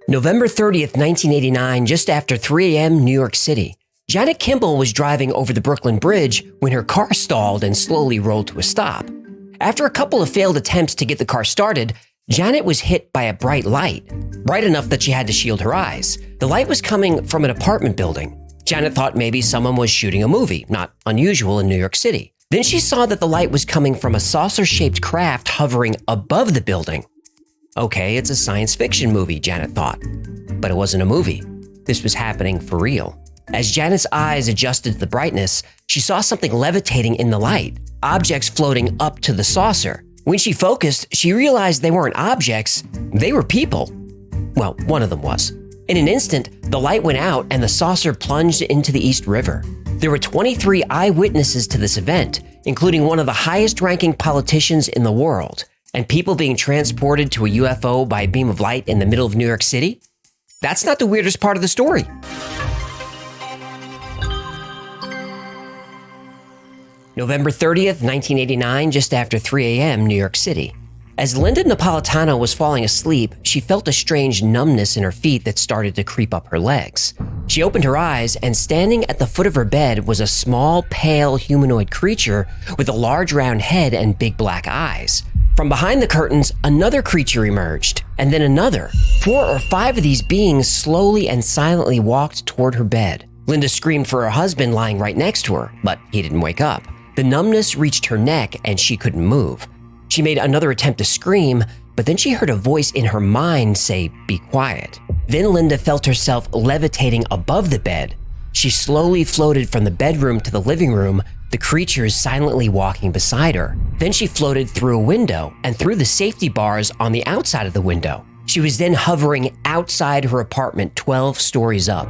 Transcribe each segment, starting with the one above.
November 30th, 1989, just after 3 a.m. New York City. Janet Kimball was driving over the Brooklyn Bridge when her car stalled and slowly rolled to a stop. After a couple of failed attempts to get the car started, Janet was hit by a bright light, bright enough that she had to shield her eyes. The light was coming from an apartment building. Janet thought maybe someone was shooting a movie, not unusual in New York City. Then she saw that the light was coming from a saucer-shaped craft hovering above the building. Okay, it's a science fiction movie, Janet thought. But it wasn't a movie. This was happening for real. As Janet's eyes adjusted to the brightness, she saw something levitating in the light, objects floating up to the saucer. When she focused, she realized they weren't objects, they were people. Well, one of them was. In an instant, the light went out and the saucer plunged into the East River. There were 23 eyewitnesses to this event, including one of the highest-ranking politicians in the world, and people being transported to a UFO by a beam of light in the middle of New York City? That's not the weirdest part of the story. November 30th, 1989, just after 3 a.m. New York City. As Linda Napolitano was falling asleep, she felt a strange numbness in her feet that started to creep up her legs. She opened her eyes, and standing at the foot of her bed was a small, pale humanoid creature with a large round head and big black eyes. From behind the curtains, another creature emerged, and then another. 4 or 5 of these beings slowly and silently walked toward her bed. Linda screamed for her husband lying right next to her, but he didn't wake up. The numbness reached her neck and she couldn't move. She made another attempt to scream, but then she heard a voice in her mind say, "Be quiet." Then Linda felt herself levitating above the bed. She slowly floated from the bedroom to the living room, the creatures silently walking beside her. Then she floated through a window and through the safety bars on the outside of the window. She was then hovering outside her apartment 12 stories up.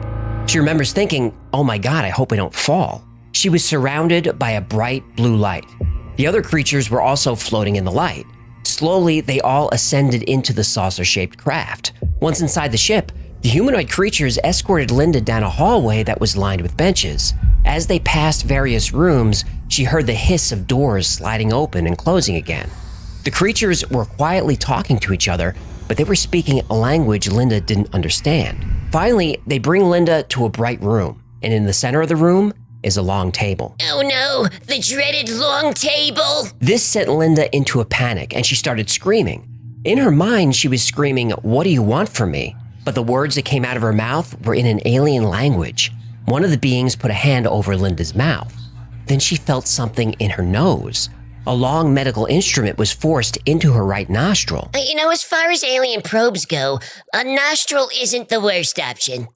She remembers thinking, "Oh my God, I hope I don't fall." She was surrounded by a bright blue light. The other creatures were also floating in the light. Slowly, they all ascended into the saucer-shaped craft. Once inside the ship, the humanoid creatures escorted Linda down a hallway that was lined with benches. As they passed various rooms, she heard the hiss of doors sliding open and closing again. The creatures were quietly talking to each other, but they were speaking a language Linda didn't understand. Finally, they bring Linda to a bright room, and in the center of the room is a long table. Oh no, the dreaded long table! This sent Linda into a panic, and she started screaming. In her mind, she was screaming, "What do you want from me?" But the words that came out of her mouth were in an alien language. One of the beings put a hand over Linda's mouth. Then she felt something in her nose. A long medical instrument was forced into her right nostril. As far as alien probes go, a nostril isn't the worst option.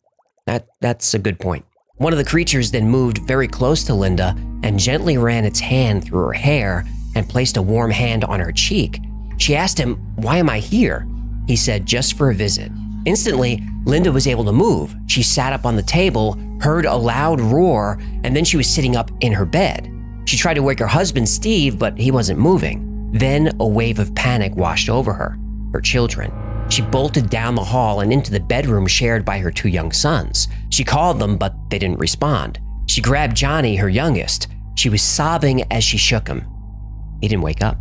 That's a good point. One of the creatures then moved very close to Linda and gently ran its hand through her hair and placed a warm hand on her cheek. She asked him, "Why am I here?" He said, "Just for a visit." Instantly, Linda was able to move. She sat up on the table, heard a loud roar, and then she was sitting up in her bed. She tried to wake her husband, Steve, but he wasn't moving. Then a wave of panic washed over her children. She bolted down the hall and into the bedroom shared by her 2 young sons. She called them, but they didn't respond. She grabbed Johnny, her youngest. She was sobbing as she shook him. He didn't wake up.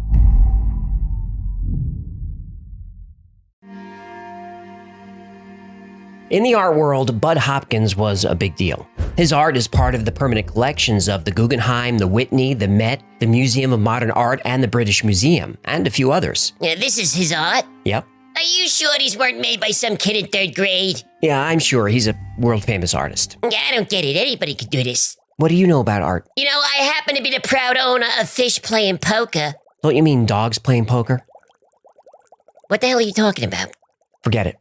In the art world, Bud Hopkins was a big deal. His art is part of the permanent collections of the Guggenheim, the Whitney, the Met, the Museum of Modern Art, and the British Museum, and a few others. This is his art? Yep. Are you sure these weren't made by some kid in 3rd grade? Yeah, I'm sure. He's a world-famous artist. I don't get it. Anybody could do this. What do you know about art? I happen to be the proud owner of Fish Playing Poker. Don't you mean dogs playing poker? What the hell are you talking about? Forget it.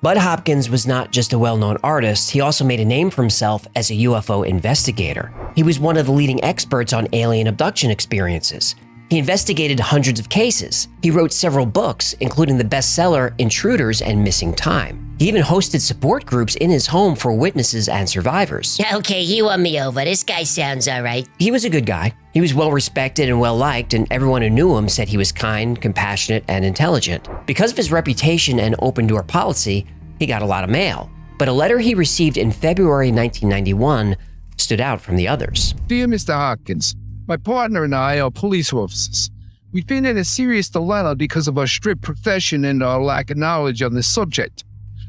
Bud Hopkins was not just a well-known artist, he also made a name for himself as a UFO investigator. He was one of the leading experts on alien abduction experiences. He investigated hundreds of cases. He wrote several books, including the bestseller Intruders and Missing Time. He even hosted support groups in his home for witnesses and survivors. Okay, you won me over. This guy sounds all right. He was a good guy. He was well-respected and well-liked, and everyone who knew him said he was kind, compassionate, and intelligent. Because of his reputation and open-door policy, he got a lot of mail. But a letter he received in February 1991 stood out from the others. Dear Mr. Hopkins, my partner and I are police officers. We've been in a serious dilemma because of our strict profession and our lack of knowledge on this subject.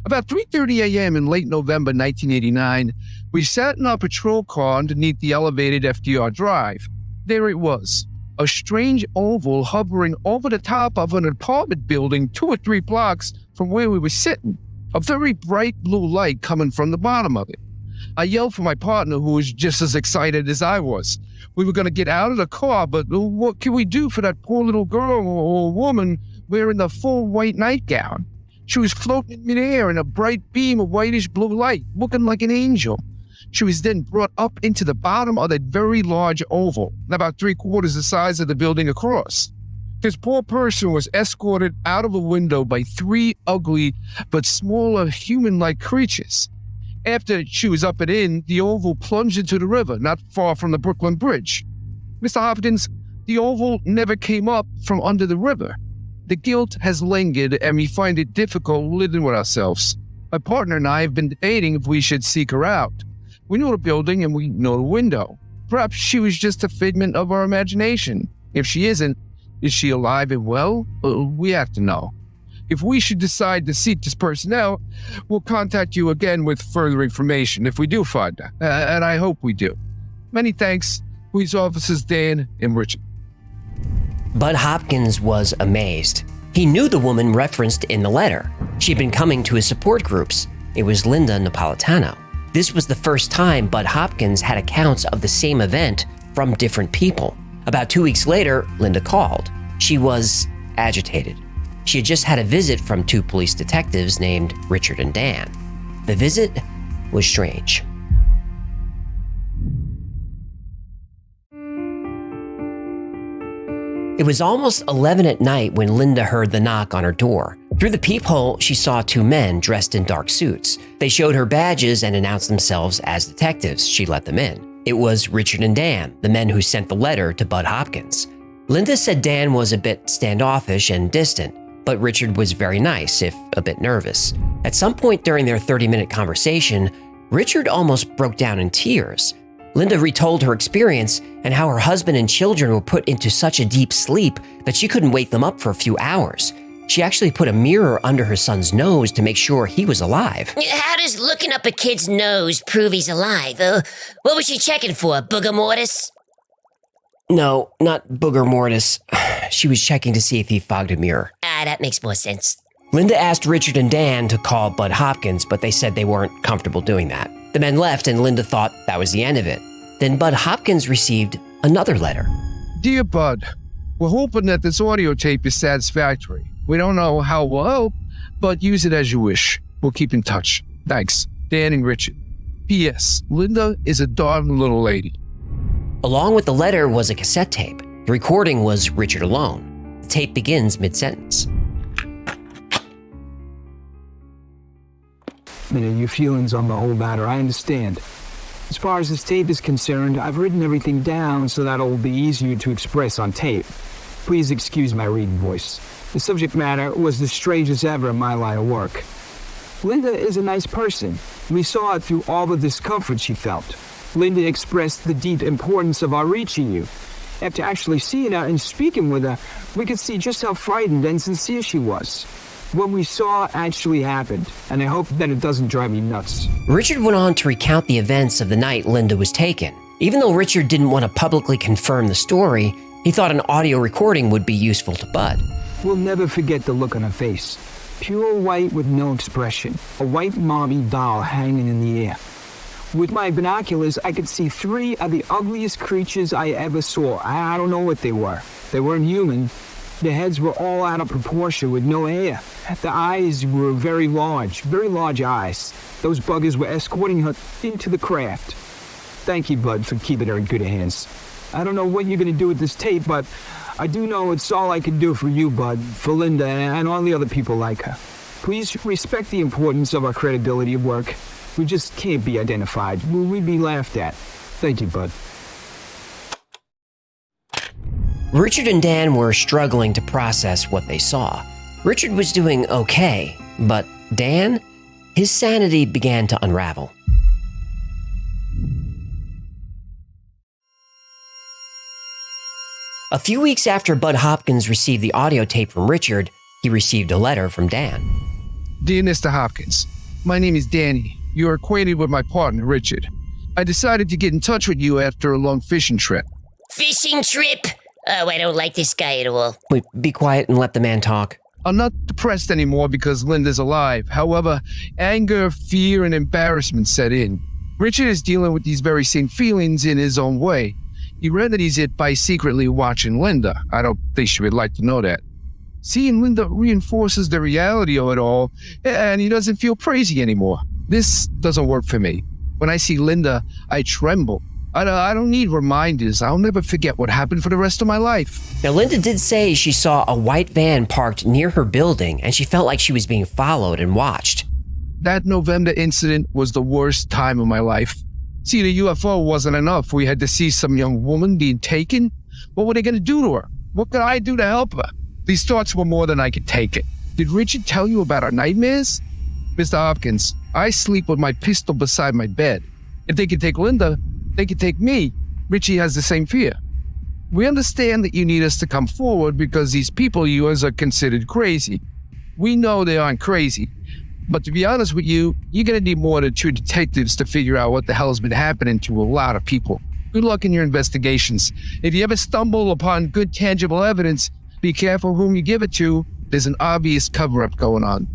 About 3:30 a.m. in late November 1989, we sat in our patrol car underneath the elevated FDR Drive. There it was, a strange oval hovering over the top of an apartment building 2 or 3 blocks from where we were sitting. A very bright blue light coming from the bottom of it. I yelled for my partner, who was just as excited as I was. We were going to get out of the car, but what can we do for that poor little girl or woman wearing the full white nightgown? She was floating in midair in a bright beam of whitish blue light, looking like an angel. She was then brought up into the bottom of that very large oval, about 3/4 the size of the building across. This poor person was escorted out of a window by 3 ugly but smaller human-like creatures. After she was up and in, the oval plunged into the river, not far from the Brooklyn Bridge. Mr. Hopkins, the oval never came up from under the river. The guilt has lingered, and we find it difficult living with ourselves. My partner and I have been debating if we should seek her out. We know the building and we know the window. Perhaps she was just a figment of our imagination. If she isn't, is she alive and well? We have to know. If we should decide to seek this person out, we'll contact you again with further information if we do find her, and I hope we do. Many thanks, Police Officers Dan and Richard. Bud Hopkins was amazed. He knew the woman referenced in the letter. She'd been coming to his support groups. It was Linda Napolitano. This was the first time Bud Hopkins had accounts of the same event from different people. About 2 weeks later, Linda called. She was agitated. She had just had a visit from 2 police detectives named Richard and Dan. The visit was strange. It was almost 11 at night when Linda heard the knock on her door. Through the peephole, she saw 2 men dressed in dark suits. They showed her badges and announced themselves as detectives. She let them in. It was Richard and Dan, the men who sent the letter to Bud Hopkins. Linda said Dan was a bit standoffish and distant, but Richard was very nice, if a bit nervous. At some point during their 30-minute conversation, Richard almost broke down in tears. Linda retold her experience and how her husband and children were put into such a deep sleep that she couldn't wake them up for a few hours. She actually put a mirror under her son's nose to make sure he was alive. How does looking up a kid's nose prove he's alive? What was she checking for, booger mortis? No, not booger mortis. She was checking to see if he fogged a mirror. That makes more sense. Linda asked Richard and Dan to call Bud Hopkins, but they said they weren't comfortable doing that. The men left and Linda thought that was the end of it. Then Bud Hopkins received another letter. Dear Bud, we're hoping that this audio tape is satisfactory. We don't know how we'll help, but use it as you wish. We'll keep in touch. Thanks, Dan and Richard. P.S. Linda is a darling little lady. Along with the letter was a cassette tape. The recording was Richard alone. The tape begins mid-sentence. Your feelings on the whole matter, I understand. As far as this tape is concerned, I've written everything down so that it'll be easier to express on tape. Please excuse my reading voice. The subject matter was the strangest ever in my line of work. Linda is a nice person. We saw it through all the discomfort she felt. Linda expressed the deep importance of our reaching you. After actually seeing her and speaking with her, we could see just how frightened and sincere she was. What we saw actually happened, and I hope that it doesn't drive me nuts. Richard went on to recount the events of the night Linda was taken. Even though Richard didn't want to publicly confirm the story, he thought an audio recording would be useful to Bud. We'll never forget the look on her face. Pure white with no expression. A white mommy doll hanging in the air. With my binoculars, I could see 3 of the ugliest creatures I ever saw. I don't know what they were. They weren't human. Their heads were all out of proportion with no hair. The eyes were very large eyes. Those buggers were escorting her into the craft. Thank you, Bud, for keeping her in good hands. I don't know what you're going to do with this tape, but I do know it's all I can do for you, Bud, for Linda, and all the other people like her. Please respect the importance of our credibility of work. We just can't be identified. We'd be laughed at. Thank you, Bud. Richard and Dan were struggling to process what they saw. Richard was doing okay, but Dan, his sanity began to unravel. A few weeks after Bud Hopkins received the audio tape from Richard, he received a letter from Dan. Dear Mr. Hopkins, My name is Danny. You're acquainted with my partner, Richard. I decided to get in touch with you after a long fishing trip. Fishing trip? Oh, I don't like this guy at all. Wait, be quiet and let the man talk. I'm not depressed anymore because Linda's alive. However, anger, fear, and embarrassment set in. Richard is dealing with these very same feelings in his own way. He remedies it by secretly watching Linda. I don't think she would like to know that. Seeing Linda reinforces the reality of it all, and he doesn't feel crazy anymore. This doesn't work for me. When I see Linda, I tremble. I don't need reminders. I'll never forget what happened for the rest of my life. Now, Linda did say she saw a white van parked near her building and she felt like she was being followed and watched. That November incident was the worst time of my life. See, the UFO wasn't enough. We had to see some young woman being taken. What were they going to do to her? What could I do to help her? These thoughts were more than I could take it. Did Richard tell you about our nightmares? Mr. Hopkins, I sleep with my pistol beside my bed. If they could take Linda, they could take me. Richie has the same fear. We understand that you need us to come forward because these people of yours are considered crazy. We know they aren't crazy. But to be honest with you, you're going to need more than 2 detectives to figure out what the hell has been happening to a lot of people. Good luck in your investigations. If you ever stumble upon good tangible evidence, be careful whom you give it to. There's an obvious cover-up going on.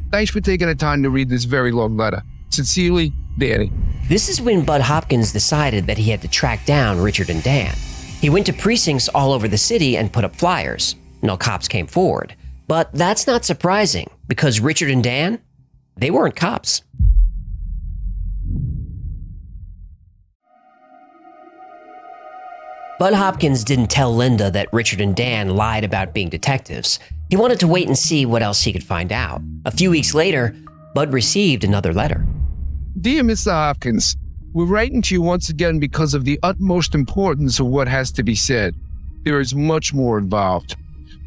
Thanks for taking the time to read this very long letter. Sincerely, Danny. This is when Bud Hopkins decided that he had to track down Richard and Dan. He went to precincts all over the city and put up flyers. No cops came forward. But that's not surprising, because Richard and Dan, they weren't cops. Bud Hopkins didn't tell Linda that Richard and Dan lied about being detectives. He wanted to wait and see what else he could find out. A few weeks later, Bud received another letter. Dear Mr. Hopkins, we're writing to you once again because of the utmost importance of what has to be said. There is much more involved.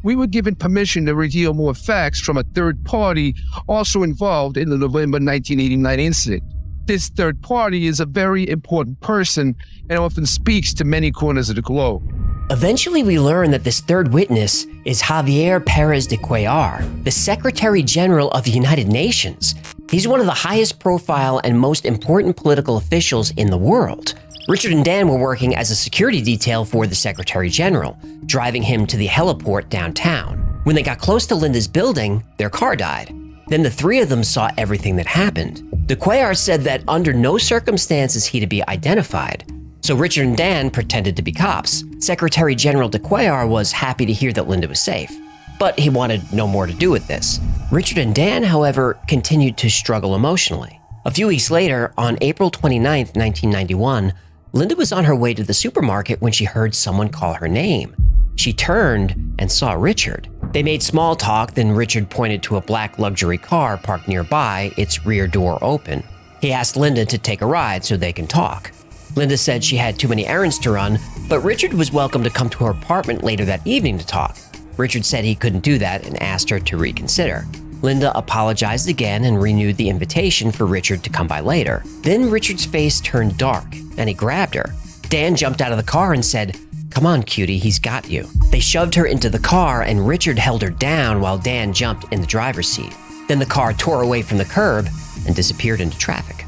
We were given permission to reveal more facts from a third party also involved in the November 1989 incident. This third party is a very important person and often speaks to many corners of the globe. Eventually, we learn that this third witness is Javier Perez de Cuellar, the Secretary General of the United Nations. He's one of the highest profile and most important political officials in the world. Richard and Dan were working as a security detail for the Secretary General, driving him to the heliport downtown. When they got close to Linda's building, their car died. Then the three of them saw everything that happened. De Cuellar said that under no circumstances he to be identified. So Richard and Dan pretended to be cops. Secretary General de Cuellar was happy to hear that Linda was safe, but he wanted no more to do with this. Richard and Dan, however, continued to struggle emotionally. A few weeks later, on April 29, 1991, Linda was on her way to the supermarket when she heard someone call her name. She turned and saw Richard. They made small talk, then Richard pointed to a black luxury car parked nearby, its rear door open. He asked Linda to take a ride so they can talk. Linda said she had too many errands to run, but Richard was welcome to come to her apartment later that evening to talk. Richard said he couldn't do that and asked her to reconsider. Linda apologized again and renewed the invitation for Richard to come by later. Then Richard's face turned dark and he grabbed her. Dan jumped out of the car and said, "Come on, cutie, he's got you." They shoved her into the car and Richard held her down while Dan jumped in the driver's seat. Then the car tore away from the curb and disappeared into traffic.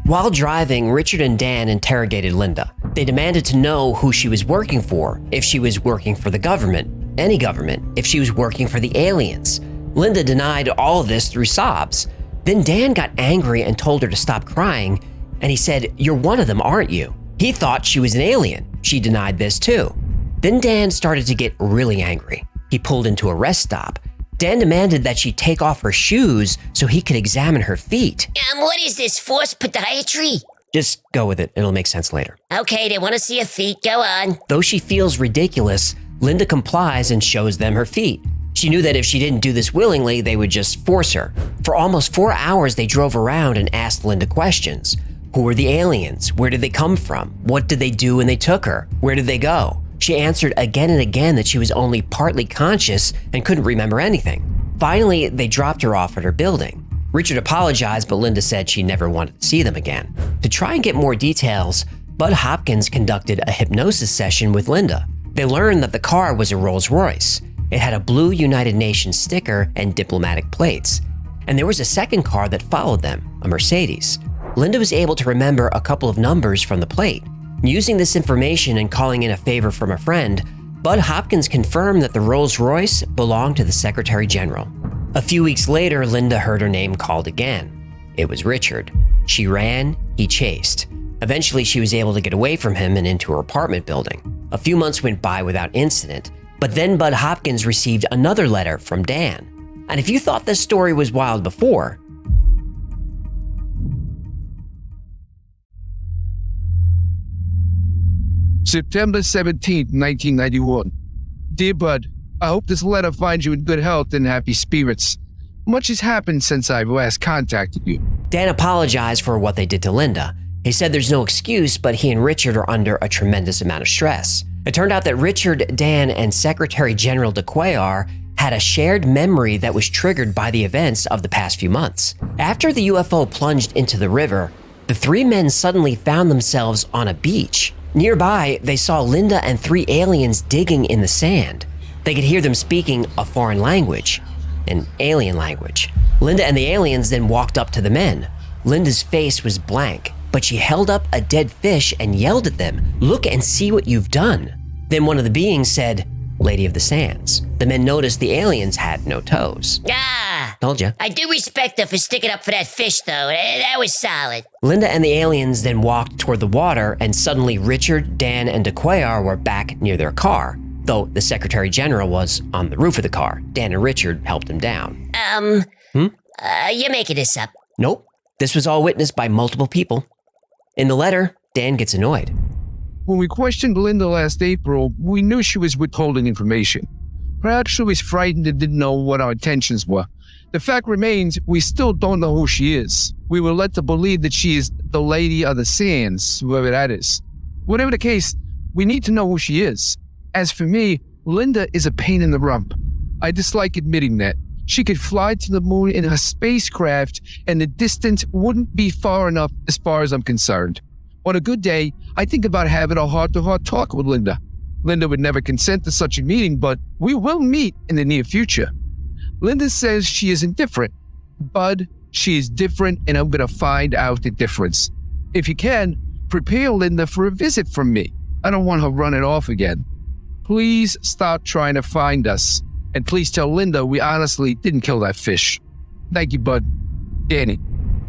While driving, Richard and Dan interrogated Linda. They demanded to know who she was working for, if she was working for the government, any government, if she was working for the aliens. Linda denied all of this through sobs. Then Dan got angry and told her to stop crying, and he said, "You're one of them, aren't you?" He thought she was an alien. She denied this too. Then Dan started to get really angry. He pulled into a rest stop. Dan demanded that she take off her shoes so he could examine her feet. What is this, forced podiatry? Just go with it, it'll make sense later. Okay, they want to see her feet, go on. Though she feels ridiculous, Linda complies and shows them her feet. She knew that if she didn't do this willingly, they would just force her. For almost 4 hours, they drove around and asked Linda questions. Who were the aliens? Where did they come from? What did they do when they took her? Where did they go? She answered again and again that she was only partly conscious and couldn't remember anything. Finally, they dropped her off at her building. Richard apologized, but Linda said she never wanted to see them again. To try and get more details, Bud Hopkins conducted a hypnosis session with Linda. They learned that the car was a Rolls Royce. It had a blue United Nations sticker and diplomatic plates. And there was a second car that followed them, a Mercedes. Linda was able to remember a couple of numbers from the plate. Using this information and calling in a favor from a friend, Bud Hopkins confirmed that the Rolls-Royce belonged to the Secretary General. A few weeks later, Linda heard her name called again. It was Richard. She ran, he chased. Eventually, she was able to get away from him and into her apartment building. A few months went by without incident, but then Bud Hopkins received another letter from Dan. And if you thought this story was wild before, September 17th, 1991. Dear Bud, I hope this letter finds you in good health and happy spirits. Much has happened since I've last contacted you. Dan apologized for what they did to Linda. He said there's no excuse, but he and Richard are under a tremendous amount of stress. It turned out that Richard, Dan, and Secretary General de Cuellar had a shared memory that was triggered by the events of the past few months. After the UFO plunged into the river, the three men suddenly found themselves on a beach. Nearby, they saw Linda and three aliens digging in the sand. They could hear them speaking a foreign language, an alien language. Linda and the aliens then walked up to the men. Linda's face was blank, but she held up a dead fish and yelled at them, "Look and see what you've done." Then one of the beings said, "Lady of the Sands." The men noticed the aliens had no toes. Told ya. I do respect her for sticking up for that fish, though. That was solid. Linda and the aliens then walked toward the water, and suddenly Richard, Dan, and de Cuellar were back near their car, though the Secretary General was on the roof of the car. Dan and Richard helped him down. You're making this up. Nope. This was all witnessed by multiple people. In the letter, Dan gets annoyed. When we questioned Linda last April, we knew she was withholding information. Perhaps she was frightened and didn't know what our intentions were. The fact remains, we still don't know who she is. We were led to believe that she is the Lady of the Sands, whoever that is. Whatever the case, we need to know who she is. As for me, Linda is a pain in the rump. I dislike admitting that. She could fly to the moon in her spacecraft, and the distance wouldn't be far enough as far as I'm concerned. On a good day, I think about having a heart-to-heart talk with Linda. Linda would never consent to such a meeting, but we will meet in the near future. Linda says she isn't different. Bud, she is different, and I'm going to find out the difference. If you can, prepare Linda for a visit from me. I don't want her running off again. Please stop trying to find us. And please tell Linda we honestly didn't kill that fish. Thank you, Bud. Danny.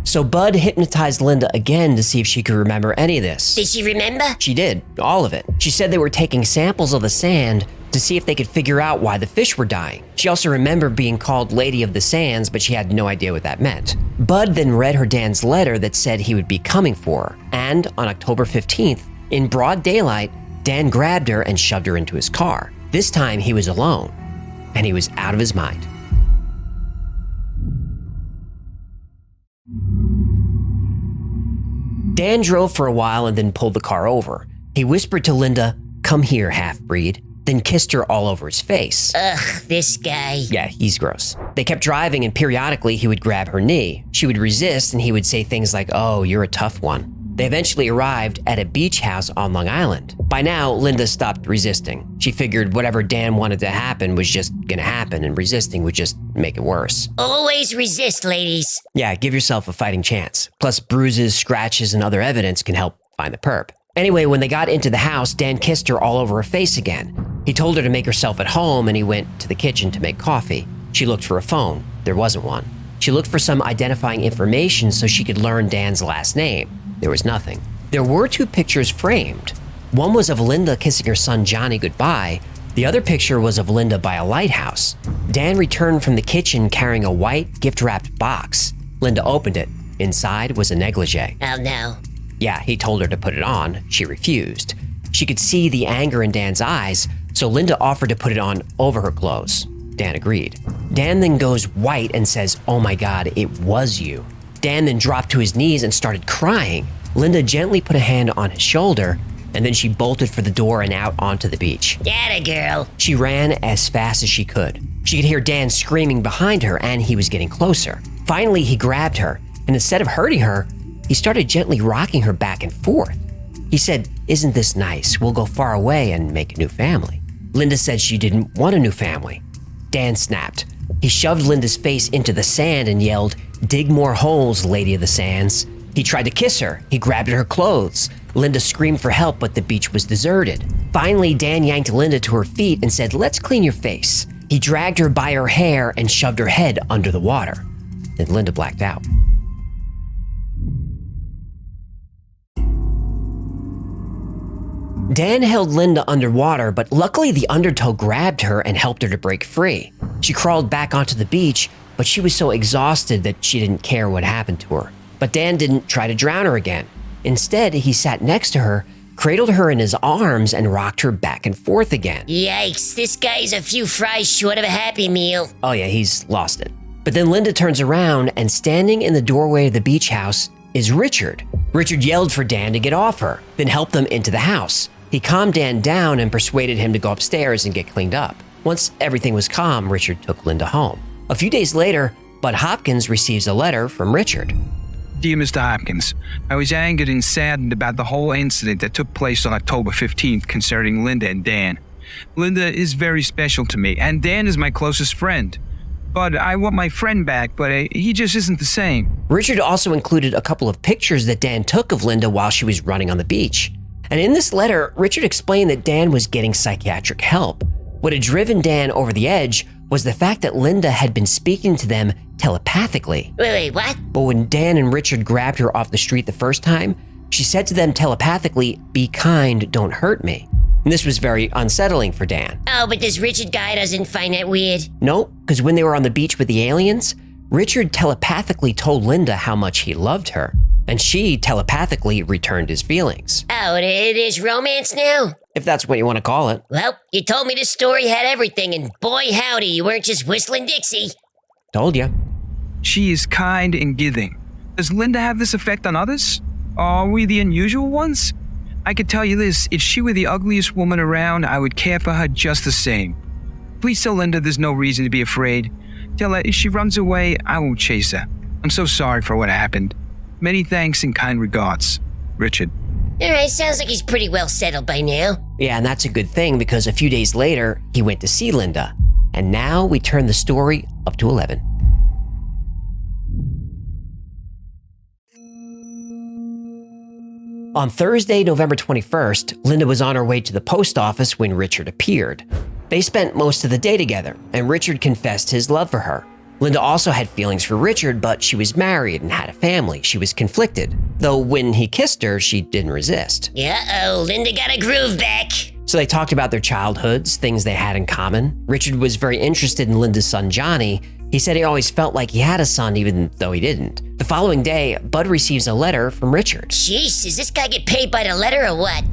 So Bud hypnotized Linda again to see if she could remember any of this. Did she remember? She did, all of it. She said they were taking samples of the sand to see if they could figure out why the fish were dying. She also remembered being called Lady of the Sands, but she had no idea what that meant. Bud then read her Dan's letter that said he would be coming for her. And on October 15th, in broad daylight, Dan grabbed her and shoved her into his car. This time he was alone, and he was out of his mind. Dan drove for a while and then pulled the car over. He whispered to Linda, "Come here, half-breed," then kissed her all over his face. Ugh, this guy. Yeah, he's gross. They kept driving, and periodically he would grab her knee. She would resist, and he would say things like, "Oh, you're a tough one." They eventually arrived at a beach house on Long Island. By now, Linda stopped resisting. She figured whatever Dan wanted to happen was just gonna happen, and resisting would just make it worse. Always resist, ladies. Yeah, give yourself a fighting chance. Plus, bruises, scratches, and other evidence can help find the perp. Anyway, when they got into the house, Dan kissed her all over her face again. He told her to make herself at home, and he went to the kitchen to make coffee. She looked for a phone. There wasn't one. She looked for some identifying information so she could learn Dan's last name. There was nothing. There were two pictures framed. One was of Linda kissing her son Johnny goodbye. The other picture was of Linda by a lighthouse. Dan returned from the kitchen carrying a white, gift-wrapped box. Linda opened it. Inside was a negligee. Oh, no. Yeah, he told her to put it on. She refused. She could see the anger in Dan's eyes, so Linda offered to put it on over her clothes. Dan agreed. Dan then goes white and says, "Oh my God, it was you." Dan then dropped to his knees and started crying. Linda gently put a hand on his shoulder, and then she bolted for the door and out onto the beach. Atta girl. She ran as fast as she could. She could hear Dan screaming behind her, and he was getting closer. Finally, he grabbed her, and instead of hurting her, he started gently rocking her back and forth. He said, "Isn't this nice? We'll go far away and make a new family." Linda said she didn't want a new family. Dan snapped. He shoved Linda's face into the sand and yelled, "Dig more holes, Lady of the Sands." He tried to kiss her. He grabbed at her clothes. Linda screamed for help, but the beach was deserted. Finally, Dan yanked Linda to her feet and said, "Let's clean your face." He dragged her by her hair and shoved her head under the water. Then Linda blacked out. Dan held Linda underwater, but luckily the undertow grabbed her and helped her to break free. She crawled back onto the beach, but she was so exhausted that she didn't care what happened to her. But Dan didn't try to drown her again. Instead, he sat next to her, cradled her in his arms, and rocked her back and forth again. Yikes, this guy's a few fries short of a Happy Meal. Oh yeah, he's lost it. But then Linda turns around, and standing in the doorway of the beach house is Richard. Richard yelled for Dan to get off her, then helped them into the house. He calmed Dan down and persuaded him to go upstairs and get cleaned up. Once everything was calm, Richard took Linda home. A few days later, Bud Hopkins receives a letter from Richard. Dear Mr. Hopkins, I was angered and saddened about the whole incident that took place on October 15th concerning Linda and Dan. Linda is very special to me, and Dan is my closest friend. But I want my friend back, but he just isn't the same. Richard also included a couple of pictures that Dan took of Linda while she was running on the beach. And in this letter, Richard explained that Dan was getting psychiatric help. What had driven Dan over the edge was the fact that Linda had been speaking to them telepathically. Wait, what? But when Dan and Richard grabbed her off the street the first time, she said to them telepathically, "Be kind, don't hurt me." And this was very unsettling for Dan. Oh, but this Richard guy doesn't find that weird. No, because when they were on the beach with the aliens, Richard telepathically told Linda how much he loved her, and she telepathically returned his feelings. Oh, it is romance now? If that's what you want to call it. Well, you told me this story had everything, and boy howdy, you weren't just whistling Dixie. Told ya. She is kind and giving. Does Linda have this effect on others? Are we the unusual ones? I could tell you this, if she were the ugliest woman around, I would care for her just the same. Please tell Linda there's no reason to be afraid. Tell her if she runs away, I won't chase her. I'm so sorry for what happened. Many thanks and kind regards, Richard. Alright, sounds like he's pretty well settled by now. Yeah, and that's a good thing because a few days later, he went to see Linda. And now we turn the story up to 11. On Thursday, November 21st, Linda was on her way to the post office when Richard appeared. They spent most of the day together, and Richard confessed his love for her. Linda also had feelings for Richard, but she was married and had a family. She was conflicted, though when he kissed her, she didn't resist. Uh-oh, Linda got a groove back. So they talked about their childhoods, things they had in common. Richard was very interested in Linda's son, Johnny. He said he always felt like he had a son even though he didn't. The following day, Bud receives a letter from Richard. Jeez, does this guy get paid by the letter or what?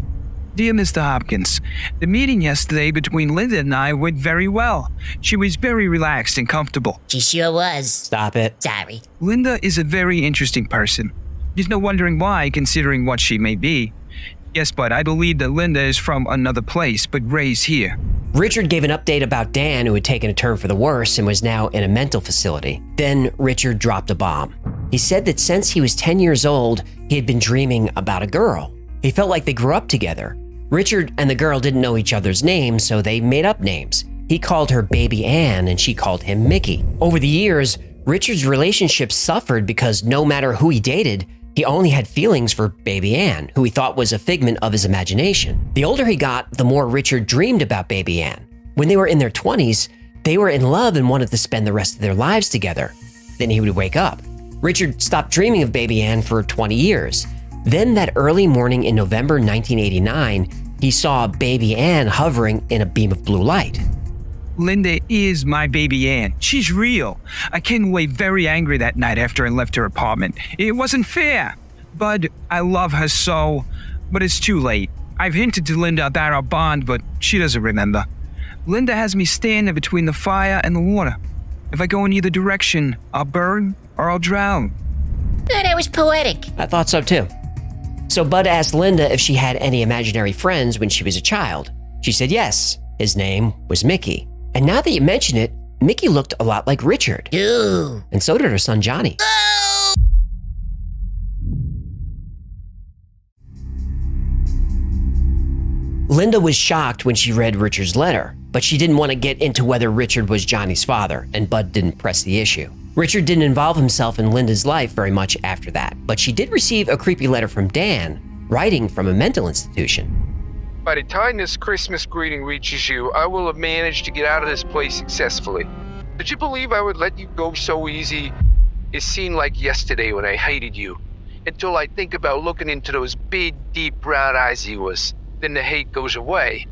Dear Mr. Hopkins, the meeting yesterday between Linda and I went very well. She was very relaxed and comfortable. She sure was. Stop it. Sorry. Linda is a very interesting person. There's no wondering why, considering what she may be. Yes, but I believe that Linda is from another place, but raised here. Richard gave an update about Dan, who had taken a turn for the worse and was now in a mental facility. Then Richard dropped a bomb. He said that since he was 10 years old, he had been dreaming about a girl. He felt like they grew up together. Richard and the girl didn't know each other's names, so they made up names. He called her Baby Ann, and she called him Mickey. Over the years, Richard's relationship suffered because no matter who he dated, he only had feelings for Baby Ann, who he thought was a figment of his imagination. The older he got, the more Richard dreamed about Baby Ann. When they were in their 20s, they were in love and wanted to spend the rest of their lives together. Then he would wake up. Richard stopped dreaming of Baby Ann for 20 years. Then that early morning in November 1989, he saw Baby Ann hovering in a beam of blue light. Linda is my Baby Ann. She's real. I came away very angry that night after I left her apartment. It wasn't fair. Bud, I love her so, but it's too late. I've hinted to Linda about our bond, but she doesn't remember. Linda has me standing between the fire and the water. If I go in either direction, I'll burn or I'll drown. Oh, that was poetic. I thought so too. So Bud asked Linda if she had any imaginary friends when she was a child. She said yes. His name was Mickey. And now that you mention it, Mickey looked a lot like Richard. Ooh. And so did her son, Johnny. Linda was shocked when she read Richard's letter, but she didn't want to get into whether Richard was Johnny's father, and Bud didn't press the issue. Richard didn't involve himself in Linda's life very much after that, but she did receive a creepy letter from Dan, writing from a mental institution. By the time this Christmas greeting reaches you, I will have managed to get out of this place successfully. Did you believe I would let you go so easy? It seemed like yesterday when I hated you, until I think about looking into those big, deep brown eyes of yours. Then the hate goes away.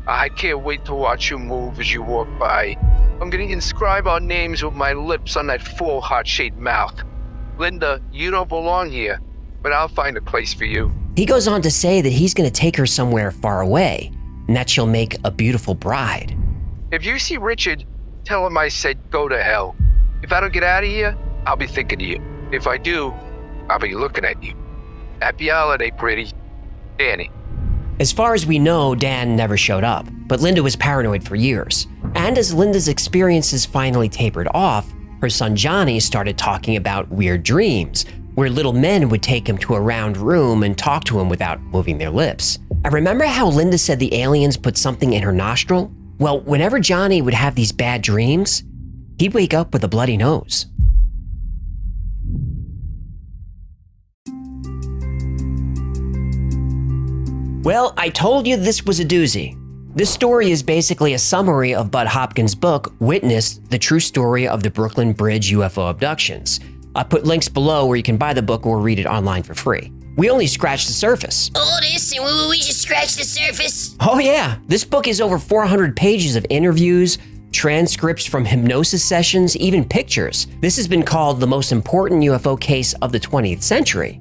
I can't wait to watch you move as you walk by. I'm gonna inscribe our names with my lips on that full heart-shaped mouth. Linda, you don't belong here, but I'll find a place for you. He goes on to say that he's going to take her somewhere far away, and that she'll make a beautiful bride. If you see Richard, tell him I said go to hell. If I don't get out of here, I'll be thinking of you. If I do, I'll be looking at you. Happy holiday, pretty. Danny. As far as we know, Dan never showed up, but Linda was paranoid for years. And as Linda's experiences finally tapered off, her son Johnny started talking about weird dreams, where little men would take him to a round room and talk to him without moving their lips. I remember how Linda said the aliens put something in her nostril? Well, whenever Johnny would have these bad dreams, he'd wake up with a bloody nose. Well, I told you this was a doozy. This story is basically a summary of Bud Hopkins' book, Witness: The True Story of the Brooklyn Bridge UFO Abductions. I put links below where you can buy the book or read it online for free. We only scratched the surface. All this and we just scratched the surface? Oh yeah, this book is over 400 pages of interviews, transcripts from hypnosis sessions, even pictures. This has been called the most important UFO case of the 20th century.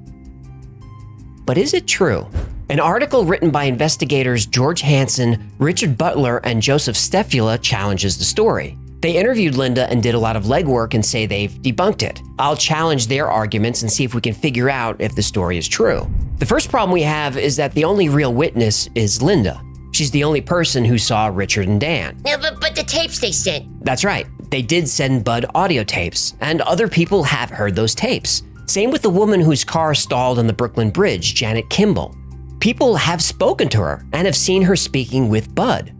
But is it true? An article written by investigators George Hansen, Richard Butler, and Joseph Stefula challenges the story. They interviewed Linda and did a lot of legwork and say they've debunked it. I'll challenge their arguments and see if we can figure out if the story is true. The first problem we have is that the only real witness is Linda. She's the only person who saw Richard and Dan. Yeah, but the tapes they sent. That's right. They did send Bud audio tapes, and other people have heard those tapes. Same with the woman whose car stalled on the Brooklyn Bridge, Janet Kimball. People have spoken to her and have seen her speaking with Bud.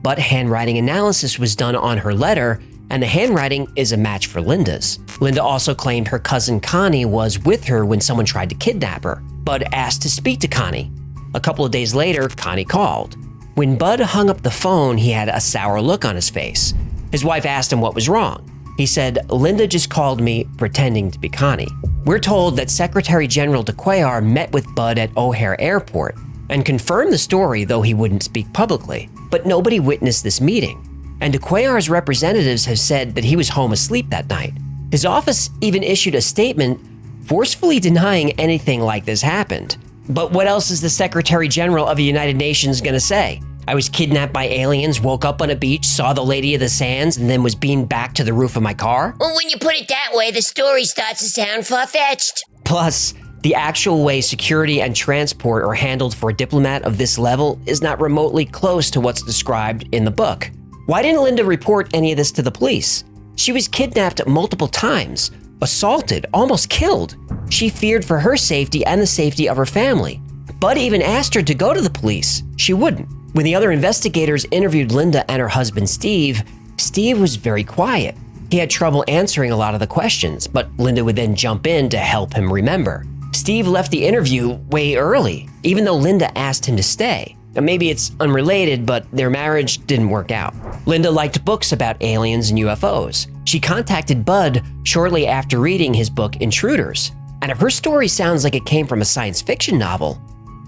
But handwriting analysis was done on her letter, and the handwriting is a match for Linda's. Linda also claimed her cousin Connie was with her when someone tried to kidnap her. Bud asked to speak to Connie. A couple of days later, Connie called. When Bud hung up the phone, he had a sour look on his face. His wife asked him what was wrong. He said, "Linda just called me pretending to be Connie." We're told that Secretary General DeQuayar met with Bud at O'Hare Airport and confirmed the story, though he wouldn't speak publicly. But nobody witnessed this meeting. And DeQuayar's representatives have said that he was home asleep that night. His office even issued a statement forcefully denying anything like this happened. But what else is the Secretary General of the United Nations gonna say? I was kidnapped by aliens, woke up on a beach, saw the Lady of the Sands, and then was beamed back to the roof of my car? Well, when you put it that way, the story starts to sound far-fetched. Plus, the actual way security and transport are handled for a diplomat of this level is not remotely close to what's described in the book. Why didn't Linda report any of this to the police? She was kidnapped multiple times, assaulted, almost killed. She feared for her safety and the safety of her family. Bud even asked her to go to the police. She wouldn't. When the other investigators interviewed Linda and her husband Steve, Steve was very quiet. He had trouble answering a lot of the questions, but Linda would then jump in to help him remember. Steve left the interview way early, even though Linda asked him to stay. Now, maybe it's unrelated, but their marriage didn't work out. Linda liked books about aliens and UFOs. She contacted Bud shortly after reading his book Intruders. And if her story sounds like it came from a science fiction novel,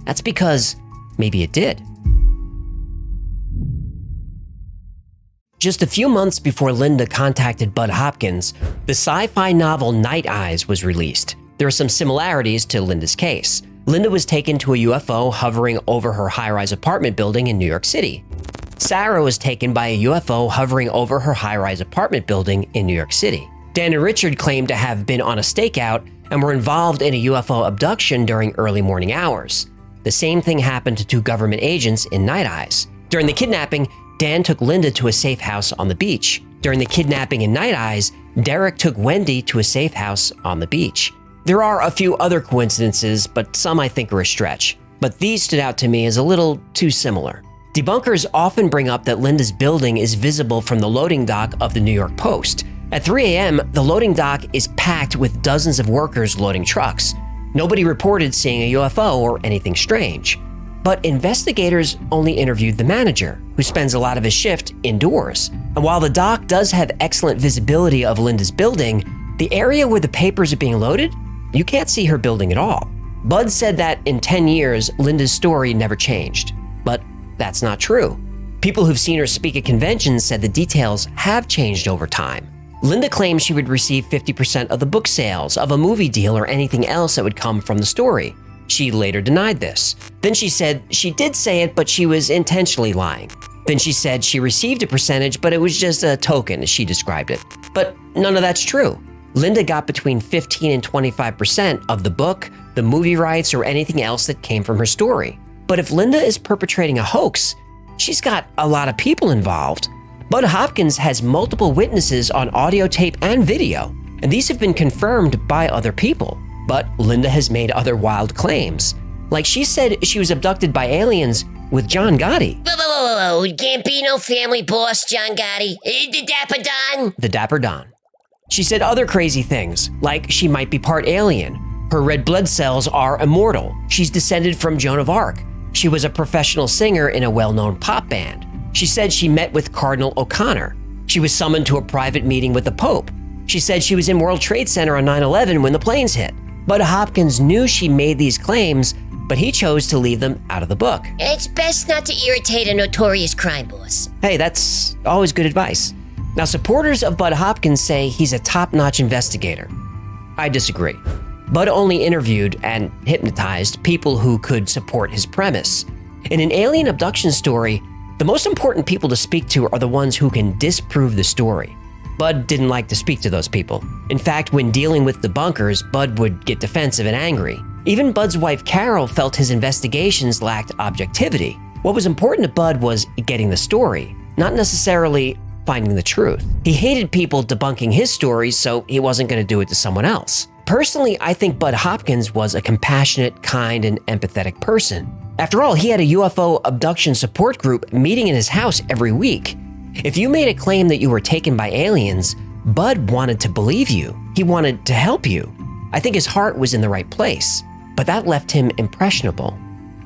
that's because maybe it did. Just a few months before Linda contacted Bud Hopkins, the sci-fi novel Night Eyes was released. There are some similarities to Linda's case. Linda was taken to a UFO hovering over her high-rise apartment building in New York City. Sarah was taken by a UFO hovering over her high-rise apartment building in New York City. Dan and Richard claimed to have been on a stakeout and were involved in a UFO abduction during early morning hours. The same thing happened to two government agents in Night Eyes. During the kidnapping, Dan took Linda to a safe house on the beach. During the kidnapping in Night Eyes, Derek took Wendy to a safe house on the beach. There are a few other coincidences, but some I think are a stretch. but these stood out to me as a little too similar. Debunkers often bring up that Linda's building is visible from the loading dock of the New York Post. At 3 a.m., the loading dock is packed with dozens of workers loading trucks. Nobody reported seeing a UFO or anything strange. But investigators only interviewed the manager, who spends a lot of his shift indoors. And while the dock does have excellent visibility of Linda's building, the area where the papers are being loaded, you can't see her building at all. Bud said that in 10 years, Linda's story never changed. But that's not true. People who've seen her speak at conventions said the details have changed over time. Linda claimed she would receive 50% of the book sales of a movie deal or anything else that would come from the story. She later denied this. Then she said she did say it, but she was intentionally lying. Then she said she received a percentage, but it was just a token, as she described it. But none of that's true. Linda got between 15 and 25% of the book, the movie rights, or anything else that came from her story. But if Linda is perpetrating a hoax, she's got a lot of people involved. Bud Hopkins has multiple witnesses on audio tape and video, and these have been confirmed by other people. But Linda has made other wild claims. Like she said she was abducted by aliens with John Gotti. Whoa. Gambino family boss John Gotti. The Dapper Don. The Dapper Don. She said other crazy things, like she might be part alien. Her red blood cells are immortal. She's descended from Joan of Arc. She was a professional singer in a well-known pop band. She said she met with Cardinal O'Connor. She was summoned to a private meeting with the Pope. She said she was in World Trade Center on 9/11 when the planes hit. Bud Hopkins knew she made these claims, but he chose to leave them out of the book. It's best not to irritate a notorious crime boss. Hey, that's always good advice. Now, supporters of Bud Hopkins say he's a top-notch investigator. I disagree. Bud only interviewed and hypnotized people who could support his premise. In an alien abduction story, the most important people to speak to are the ones who can disprove the story. Bud didn't like to speak to those people. In fact, when dealing with debunkers, Bud would get defensive and angry. Even Bud's wife, Carol, felt his investigations lacked objectivity. What was important to Bud was getting the story, not necessarily finding the truth. He hated people debunking his stories, so he wasn't going to do it to someone else. Personally, I think Bud Hopkins was a compassionate, kind, and empathetic person. After all, he had a UFO abduction support group meeting in his house every week. If you made a claim that you were taken by aliens, Bud wanted to believe you. He wanted to help you. I think his heart was in the right place, but that left him impressionable.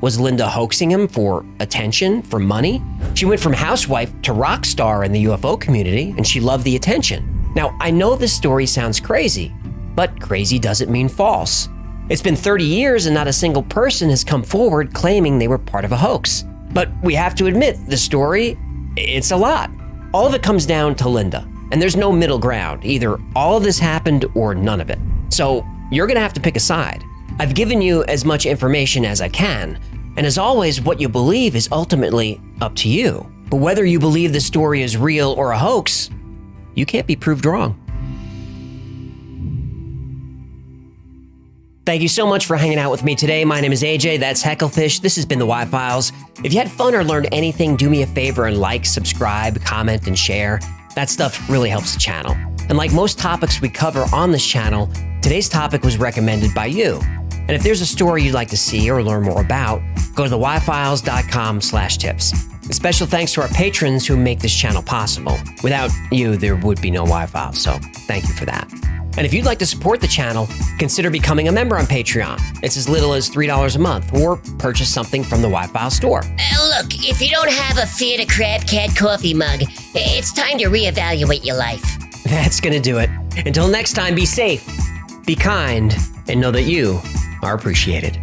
Was Linda hoaxing him for attention, for money? She went from housewife to rock star in the UFO community, and she loved the attention. Now, I know this story sounds crazy, but crazy doesn't mean false. It's been 30 years and not a single person has come forward claiming they were part of a hoax. But we have to admit, the story, it's a lot. All of it comes down to Linda, and there's no middle ground. Either all of this happened or none of it. So you're gonna have to pick a side. I've given you as much information as I can, and as always, what you believe is ultimately up to you. But whether you believe the story is real or a hoax, you can't be proved wrong. Thank you so much for hanging out with me today. My name is AJ, that's Hecklefish. This has been the Y-Files. If you had fun or learned anything, do me a favor and like, subscribe, comment, and share. That stuff really helps the channel. And like most topics we cover on this channel, today's topic was recommended by you. And if there's a story you'd like to see or learn more about, go to theyfiles.com/tips. A special thanks to our patrons who make this channel possible. Without you, there would be no Y-Files, so thank you for that. And if you'd like to support the channel, consider becoming a member on Patreon. It's as little as $3 a month, or purchase something from the Y-File store. Look, if you don't have a Fear the Crab Cat coffee mug, it's time to reevaluate your life. That's gonna do it. Until next time, be safe, be kind, and know that you are appreciated.